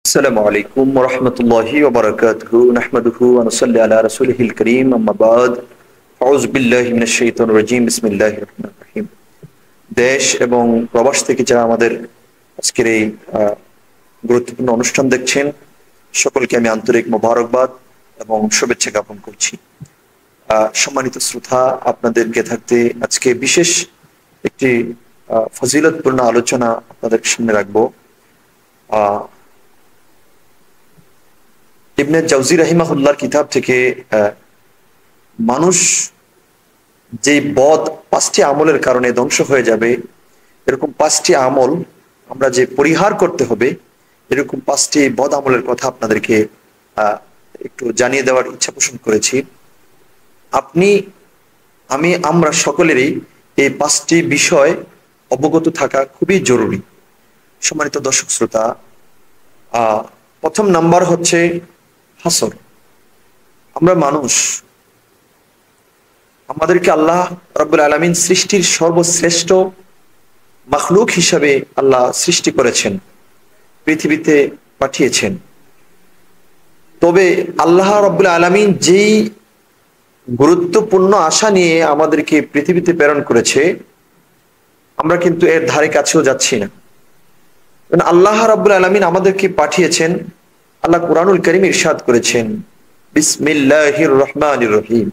আসসালামু আলাইকুম ওয়া রাহমাতুল্লাহি ওয়া বারাকাতুহু নাহমাদুহু ওয়া নুসাল্লি আলা রাসূলিহিল কারীম আম্মা বাদ আউযু বিল্লাহি মিনাশ শাইতানির রাজীম বিসমিল্লাহির রহমানির রহিম। দেশ এবং প্রবাস থেকে যারা আমাদের আজকের এই গুরুত্বপূর্ণ অনুষ্ঠান দেখছেন সকলকে আমি আন্তরিক মোবারকবাদ এবং শুভেচ্ছা জ্ঞাপন করছি। সম্মানিত শ্রোতা, আপনাদেরকে থাকতে আজকে বিশেষ একটি ফজিলতপূর্ণ আলোচনা আপনাদের সামনে রাখবো। ইবনে জাওজি রাহিমাহুল্লাহর কিতাব থেকে মানুষ যে পাঁচটি আমলের কারণে ধ্বংস হয়ে যাবে, এরকম পাঁচটি আমল আমরা যে পরিহার করতে হবে, এরকম পাঁচটি বদ আমলের কথা আপনাদেরকে একটু জানিয়ে দেওয়ার ইচ্ছা পোষণ করেছি। আমরা সকলেরই এই পাঁচটি বিষয় অবগত থাকা খুবই জরুরি। সম্মানিত দর্শক শ্রোতা, প্রথম নাম্বার হচ্ছে হাসর। আমরা মানুষ, আমাদেরকে আল্লাহ রাব্বুল আলামিন সৃষ্টির সর্বশ্রেষ্ঠ মাখলুক হিসাবে আল্লাহ সৃষ্টি করেছেন, পৃথিবীতে পাঠিয়েছেন। তবে আল্লাহ রাব্বুল আলামিন যেই গুরুত্বপূর্ণ আশা নিয়ে আমাদেরকে পৃথিবীতে প্রেরণ করেছে, আমরা কিন্তু এর ধারে কাছেও যাচ্ছি না। আল্লাহ রাব্বুল আলামিন আমাদেরকে পাঠিয়েছেন। আল্লাহ কুরআনুল কারীমে ইরশাদ করেছেন, বিসমিল্লাহির রহমানির রহিম,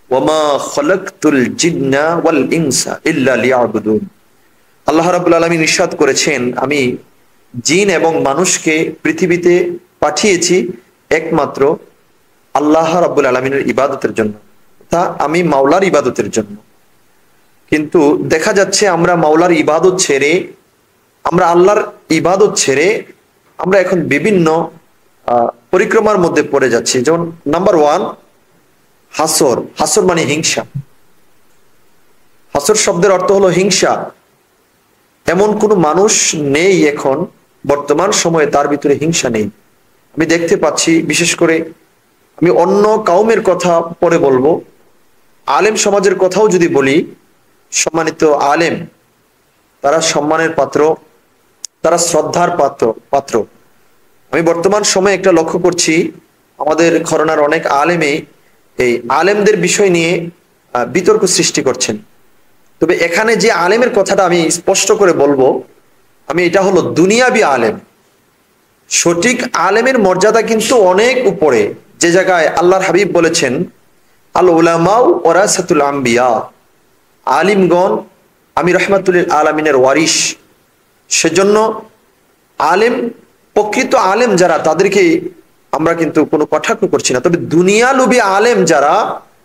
ওয়ামা খালাকতুল জিন্না ওয়াল ইনসা ইল্লা লিয়াবুদুন। আল্লাহ রাব্বুল আলামিন ইরশাদ করেছেন, আমি জিন এবং মানুষকে পৃথিবীতে পাঠিয়েছি একমাত্র আল্লাহ রাব্বুল আলামিনের ইবাদতের জন্য, তা আমি মাওলার ইবাদতের জন্য। কিন্তু দেখা যাচ্ছে আমরা মাওলার ইবাদত ছেড়ে, আমরা আল্লাহর ইবাদত ছেড়ে আমরা এখন বিভিন্ন পরিক্রমার মধ্যে পড়ে যাচ্ছি। যেমন নাম্বার 1, হাসর। হাসর মানে হিংসা। হাসর শব্দের অর্থ হলো হিংসা। এমন কোনো মানুষ নেই এখন বর্তমান সময়ে তার ভিতরে হিংসা নেই। আমি দেখতে পাচ্ছি, বিশেষ করে আমি অন্য কাউমের কথা পরে বলবো, আলেম সমাজের কথাও যদি বলি, সম্মানিত আলেম, তারা সম্মানের পাত্র, তারা শ্রদ্ধার পাত্র। আমি বর্তমান সময়ে একটা লক্ষ্য করছি, আমাদের ঘরানার অনেক আলেমে এই আলেমদের বিষয় নিয়ে বিতর্ক সৃষ্টি করছেন। তবে এখানে যে আলেমের কথাটা আমি স্পষ্ট করে বলবো, এটা হলো দুনিয়াবি আলেম। সঠিক আলেমের মর্যাদা কিন্তু অনেক উপরে। যে জায়গায় আল্লাহর হাবিব বলেছেন, আল উলামাউ ওয়ারাসাতুল আম্বিয়া, আলিমগণ আমি রাহমাতুল লিল আলামিনের ওয়ারিশ। সেজন্য আলেম, প্রকৃত আলেম যারা, তাদেরকে আমরা কিন্তু কোনো কটাক্ষ করছি না। তবে দুনিয়ালুবী আলেম যারা,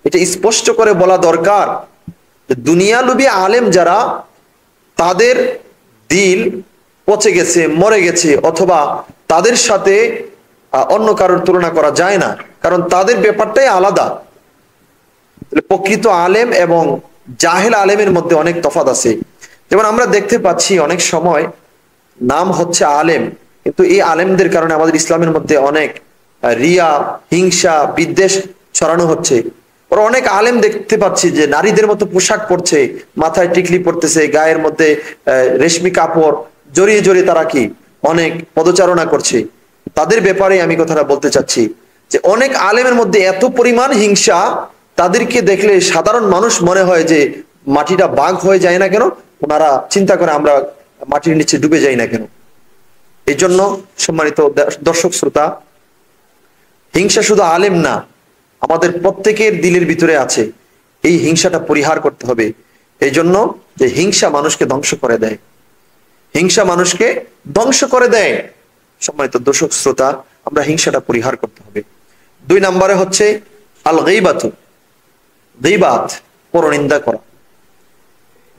এটা স্পষ্ট করে বলা দরকার, দুনিয়ালুবী আলেম যারা, তাদের দিল পচে গেছে, মরে গেছে, অথবা তাদের সাথে অন্য কারোর তুলনা করা যায় না, কারণ তাদের ব্যাপারটাই আলাদা। প্রকৃত আলেম এবং জাহেল আলেমের মধ্যে অনেক তফাৎ আছে। যেমন আমরা দেখতে পাচ্ছি অনেক সময় নাম হচ্ছে আলেম, কিন্তু এই আলেমদের কারণে আমাদের ইসলামের মধ্যে অনেক রিয়া, হিংসা, বিদ্বেষ ছড়ানো হচ্ছে। ওরা অনেক আলেম দেখতে পাচ্ছি যে নারীদের মতো পোশাক পরছে, মাথায় টিকলি পরতেছে, গায়ের মধ্যে রেশমি কাপড় জড়িয়ে জড়িয়ে তারা কি অনেক পদচারণা করছে। তাদের ব্যাপারে আমি কথাটা বলতে চাচ্ছি যে অনেক আলেমের মধ্যে এত পরিমাণ হিংসা, তাদেরকে দেখলে সাধারণ মানুষ মনে হয় যে মাটিটা বাঘ হয়ে যায় না কেন, ওনারা চিন্তা করে আমরা মাটির নিচে ডুবে যাই না কেন। এই জন্য সম্মানিত দর্শক শ্রোতা, হিংসা শুধু আলেম না, আমাদের প্রত্যেকের দিলের ভিতরে আছে। এই হিংসাটা পরিহার করতে হবে। এই জন্য যে হিংসা মানুষকে ধ্বংস করে দেয়, হিংসা মানুষকে ধ্বংস করে দেয়। সম্মানিত দর্শক শ্রোতা, আমরা হিংসাটা পরিহার করতে হবে। 2 নম্বরে হচ্ছে আল গীবাত। গীবাত, পরনিন্দা করা।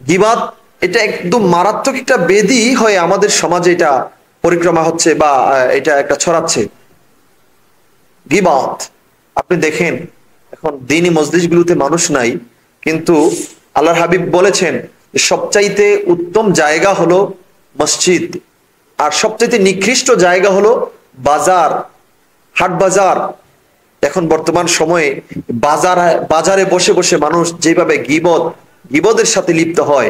গীবাত এটা একদম মারাত্মক একটা ব্যাধি হয়ে আমাদের সমাজে এটা পরিক্রমা হচ্ছে, বা এটা একটা ছড়াচ্ছে। গীবাত, আপনি দেখেন এখন দ্বীনি মজলিসগুলোতে মানুষ নাই, কিন্তু আল্লাহর হাবিব বলেছেন সবচাইতে উত্তম জায়গা হলো মসজিদ, আর সবচাইতে নিকৃষ্ট জায়গা হলো বাজার, হাট বাজার। এখন বর্তমান সময়ে বাজারে বসে বসে মানুষ যেভাবে গীবতের সাথে লিপ্ত হয়,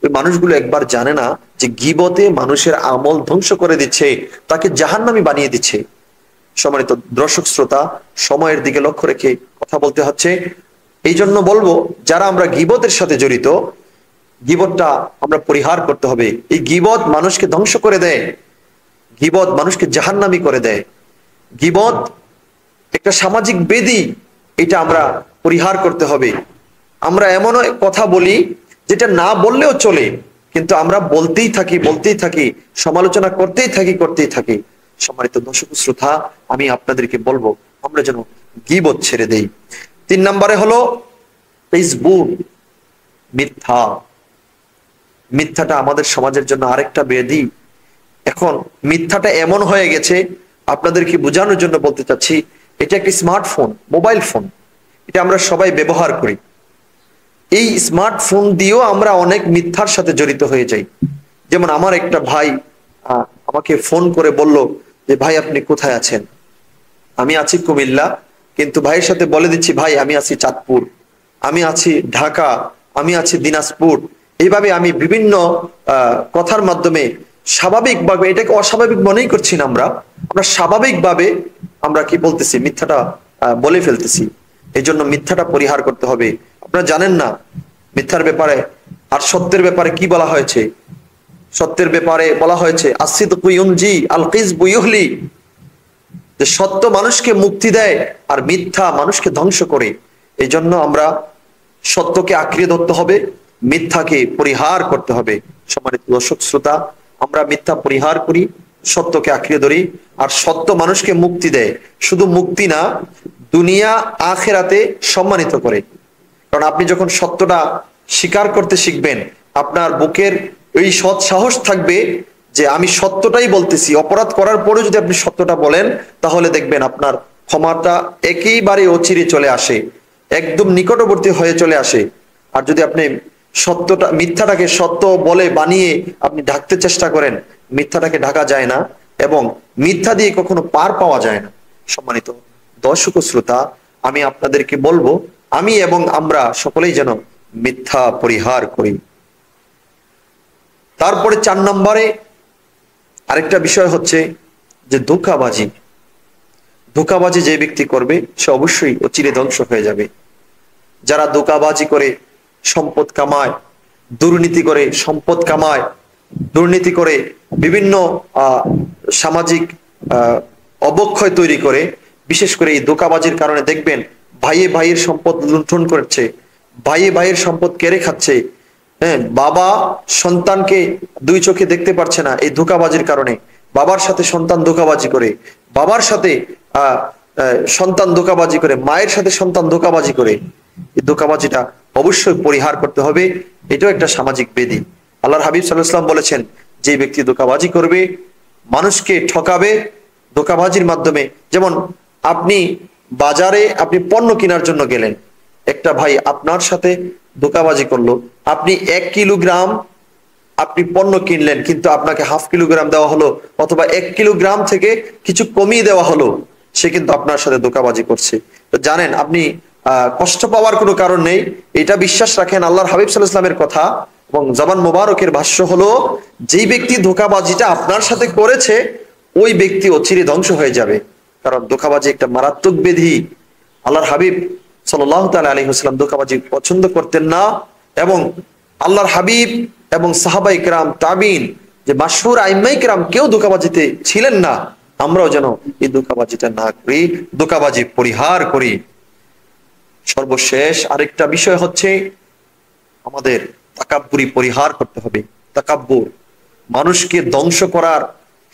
ওই মানুষগুলো একবার জানে না যে গীবতে মানুষের আমল ধ্বংস করে দিচ্ছে, তাকে জাহান্নামী বানিয়ে দিচ্ছে। সম্মানিত দর্শক শ্রোতা, সময়ের দিকে লক্ষ্য রেখে কথা বলতে হচ্ছে। এই জন্য বলবো, যারা আমরা গীবতের সাথে জড়িত, গীবতটা আমরা পরিহার করতে হবে। এই গীবত মানুষকে ধ্বংস করে দেয়, গীবত মানুষকে জাহান্নামী করে দেয়। গীবত একটা সামাজিক বেদি, এটা আমরা পরিহার করতে হবে। আমরা এমন কথা বলি যেটা না বললেও চলে, কিন্তু আমরা বলতেই থাকি, সমালোচনা করতেই থাকি। সম্মানিত দর্শক শ্রোতা, আমি আপনাদেরকে বলবো আমরা যেন গীবত ছেড়ে দেই। 3 নম্বরে হলো ফেসবুক, মিথ্যা। মিথ্যাটা আমাদের সমাজের জন্য আরেকটা ব্যাধি। এখন মিথ্যাটা এমন হয়ে গেছে, আপনাদেরকে বোঝানোর জন্য বলতে চাচ্ছি, এটা একটি স্মার্টফোন, মোবাইল ফোন, এটা আমরা সবাই ব্যবহার করি। এই স্মার্টফোন দিয়েও আমরা অনেক মিথ্যার সাথে জড়িত হয়ে যাই। যেমন আমার একটা ভাই আমাকে ফোন করে বলল যে ভাই আপনি কোথায় আছেন? আমি আছি কুমিল্লা, কিন্তু ভাইয়ের সাথে বলে দিচ্ছি ভাই আমি আছি চাঁদপুর, আমি আছি ঢাকা, আমি আছি দিনাজপুর। এইভাবে আমি বিভিন্ন কথার মাধ্যমে স্বাভাবিকভাবে, এটাকে অস্বাভাবিক মনেই করছি না, আমরা স্বাভাবিকভাবে আমরা কি বলতেছি, মিথ্যাটা বলে ফেলতেছি। এই জন্য মিথ্যাটা পরিহার করতে হবে। আপনারা জানেন না মিথ্যার ব্যাপারে আর সত্যের ব্যাপারে কি বলা হয়েছে? সত্যের ব্যাপারে বলা হয়েছে আসিদকু ইউনজি আল কিযবু ইউহলি, যে সত্য মানুষকে মুক্তি দেয় আর মিথ্যা মানুষকে ধ্বংস করে। এই জন্য আমরা সত্যকে আঁকড়ে ধরতে হবে, মিথ্যাকে পরিহার করতে হবে। সম্মানিত দর্শক শ্রোতা, আমরা মিথ্যা পরিহার করি, সত্যকে আঁকড়ে ধরি, আর সত্য মানুষকে মুক্তি দেয়। শুধু মুক্তি না, দুনিয়া আখিরাতে সম্মানিত করে। কারণ আপনি যখন সত্যটা স্বীকার করতে শিখবেন, আপনার বুকের এই সৎ সাহস থাকবে যে আমি সত্যটাই বলতেছি। অপরাধ করার পরে যদি আপনি সত্যটা বলেন, তাহলে দেখবেন আপনার ক্ষমাটা একেবারে অচিরে চলে আসে, একদম নিকটবর্তী হয়ে চলে আসে। আর যদি আপনি মিথ্যাটাকে সত্য বলে বানিয়ে আপনি ঢাকতে চেষ্টা করেন, মিথ্যাটাকে ঢাকা যায় না এবং মিথ্যা দিয়ে কখনো পার পাওয়া যায় না। সম্মানিত দর্শক শ্রোতা, আমি আপনাদেরকে বলবো, আমি এবং আমরা সকলেই যেন মিথ্যা পরিহার করি। তারপরে 4 নম্বরে আরেকটা বিষয় হচ্ছে যে ধোঁকাবাজি। ধোঁকাবাজি যে ব্যক্তি করবে সে অবশ্যই অচিরে ধ্বংস হয়ে যাবে। যারা ধোঁকাবাজি করে সম্পদ কামায়, দুর্নীতি করে সম্পদ কামায়, দুর্নীতি করে বিভিন্ন সামাজিক অবক্ষয় তৈরি করে, বিশেষ করে এই ধোঁকাবাজির কারণে দেখবেন ভাইয়ে ভাইয়ের সম্পদ লুণ্ঠন করছে, ভাইয়ে ভাইয়ের সম্পদ কেড়ে খাচ্ছে। হ্যাঁ, বাবা সন্তানকে 2 চোখে দেখতে পারছে না এই ধোঁকাবাজির কারণে। বাবার সাথে সন্তান ধোঁকাবাজি করে, বাবার সাথে সন্তান ধোঁকাবাজি করে, মায়ের সাথে সন্তান ধোঁকাবাজি করে। এই ধোঁকাবাজিটা অবশ্যই পরিহার করতে হবে, এটাও একটা সামাজিক বেদি। আল্লাহর হাবিব সাল্লাল্লাহু আলাইহি ওয়াসাল্লাম বলেছেন, যে ব্যক্তি ধোঁকাবাজি করবে, মানুষকে ঠকাবে ধোঁকাবাজির মাধ্যমে। যেমন আপনি বাজারে আপনি পণ্য কেনার জন্য গেলেন, একটা ভাই আপনার সাথে ধোঁকাবাজি করলো, আপনি 1 কিলোগ্রাম আপনি পণ্য কিনলেন, কিন্তু আপনাকে হাফ কিলোগ্রাম দেওয়া হলো, অথবা 1 কিলোগ্রাম থেকে কিছু কমিয়ে দেওয়া হলো, সে কিন্তু আপনার সাথে ধোঁকাবাজি করছে। তো জানেন, আপনি কষ্ট পাওয়ার কোনো কারণ নেই, এটা বিশ্বাস রাখেন আল্লাহর হাবিব সাল্লাল্লাহু আলাইহি ওয়াসাল্লামের কথা এবং জবান মোবারকের ভাষ্য হলো, যেই ব্যক্তি ধোঁকাবাজিটা আপনার সাথে করেছে ওই ব্যক্তি অচিরে ধ্বংস হয়ে যাবে। কারণ ধোঁকাবাজি একটা মারাত্মক ব্যাধি। আল্লাহর হাবিব সাল্লাল্লাহু তাআলা আলাইহি ওয়াসাল্লাম ধোঁকাবাজি পছন্দ করতেন না, এবং আল্লাহর হাবিব এবং সাহাবায়ে কেরাম, তাবিঈন, যে মাশহুর আইম্মায়ে কেরাম, কেউ ধোঁকাবাজিতে ছিলেন না। আমরাও যেন এই ধোঁকাবাজিটা না করি, ধোঁকাবাজি পরিহার করি। সর্বশেষ আরেকটা বিষয় হচ্ছে আমাদের তাকাব্বুরি পরিহার করতে হবে। তাকাব্বুর, মানুষকে ধ্বংস করার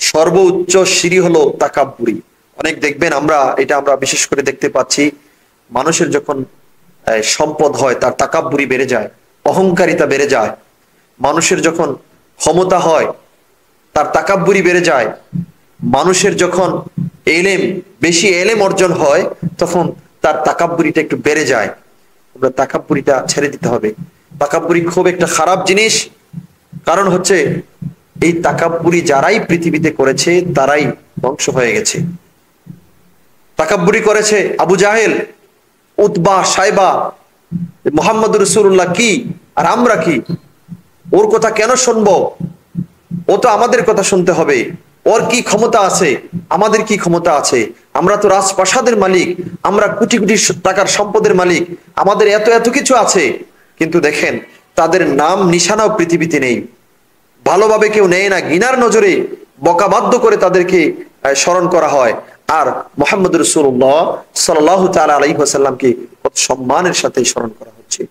সর্বোচ্চ সিঁড়ি হলো তাকাব্বুরি। অনেক দেখবেন আমরা বিশেষ করে দেখতে পাচ্ছি, মানুষের যখন সম্পদ হয় তার তাকাব্বুরি বেড়ে যায়, অহংকারিতা বেড়ে যায়। মানুষের যখন ক্ষমতা হয় তার তাকাব্বুরি বেড়ে যায়। মানুষের যখন বেশি এলেম অর্জন হয় তখন তার তাকাব্বুরিটা একটু বেড়ে যায়। আমরা তাকাব্বুরিটা ছেড়ে দিতে হবে। তাকাব্বুরি খুব একটা খারাপ জিনিস, কারণ হচ্ছে এই তাকাব্বুরি যারাই পৃথিবীতে করেছে তারাই ধ্বংস হয়ে গেছে। তাকাব্বুরি করেছে আবু জাহেল, উতবা, সাইবা। মুহাম্মদ রাসূলুল্লাহ কি আর আমরা কি? ওর কথা কেন শুনবো? ও তো আমাদের কথা শুনতে হবে। ওর কি ক্ষমতা আছে, আমাদের কি ক্ষমতা আছে? আমরা তো রাজপ্রাসাদের মালিক, আমরা কোটি কোটি টাকার সম্পদের মালিক, আমাদের এত এত কিছু আছে, কিন্তু দেখেন তাদের নাম নিশানাও পৃথিবীতে নেই। ভালোভাবে কেউ নেয় না, ঘৃণার নজরে বকাবাধ্য করে তাদেরকে স্মরণ করা হয়। আর মুহাম্মদ রাসূলুল্লাহ সাল্লাল্লাহু তাআলা আলাইহি ওয়াসাল্লামকে কত সম্মানের সাথে স্মরণ করা হচ্ছে।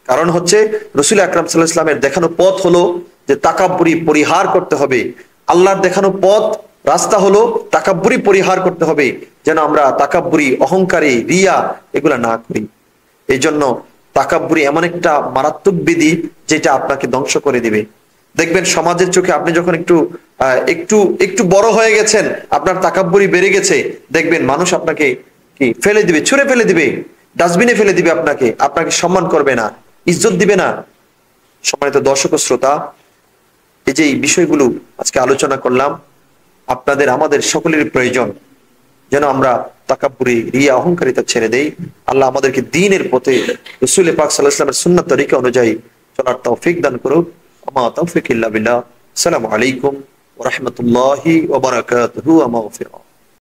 কারণ হচ্ছে রাসূল আকরাম সাল্লাল্লাহু আলাইহি ওয়াসাল্লামের দেখানো পথ হলো যে তাকাব্বুরি পরিহার করতে হবে। আল্লাহর দেখানো পথ রাস্তা হলো তাকাব্বুরি পরিহার করতে হবে, যেন আমরা তাকাব্বুরি, অহংকারী, রিয়া এগুলা না করি। এই জন্য তাকাব্বুরি এমন একটা মারাত্মক বিধি যেটা আপনাকে ধ্বংস করে দিবে। দেখবেন সমাজের চোখে আপনি যখন একটু একটু একটু বড় হয়ে গেছেন, আপনার তাকাব্বুরি বেড়ে গেছে, দেখবেন মানুষ আপনাকে কি ফেলে দিবে, ছুঁড়ে ফেলে দিবে, ডাস্টবিনে ফেলে দিবে, আপনাকে আপনাকে সম্মান করবে না, ইজ্জত দিবে না। সম্মানিত দর্শক ও শ্রোতা, এই যে এই বিষয়গুলো আজকে আলোচনা করলাম, আপনাদের আমাদের সকলের প্রয়োজন যেন আমরা তাকাব্বুরি, রিয়া, অহংকারিতা ছেড়ে দেই। আল্লাহ আমাদেরকে দ্বীনের পথে রাসূল পাক সাল্লাল্লাহু আলাইহি ওয়াসাল্লামের সুন্নাত তরিকা অনুযায়ী চলার তৌফিক দান করুক। আমা তৌফিক ইল্লা বিল্লাহ। আসসালামু আলাইকুম ওয়া রাহমাতুল্লাহি ওয়া বারাকাতুহু ওয়া মাগফিরাহ।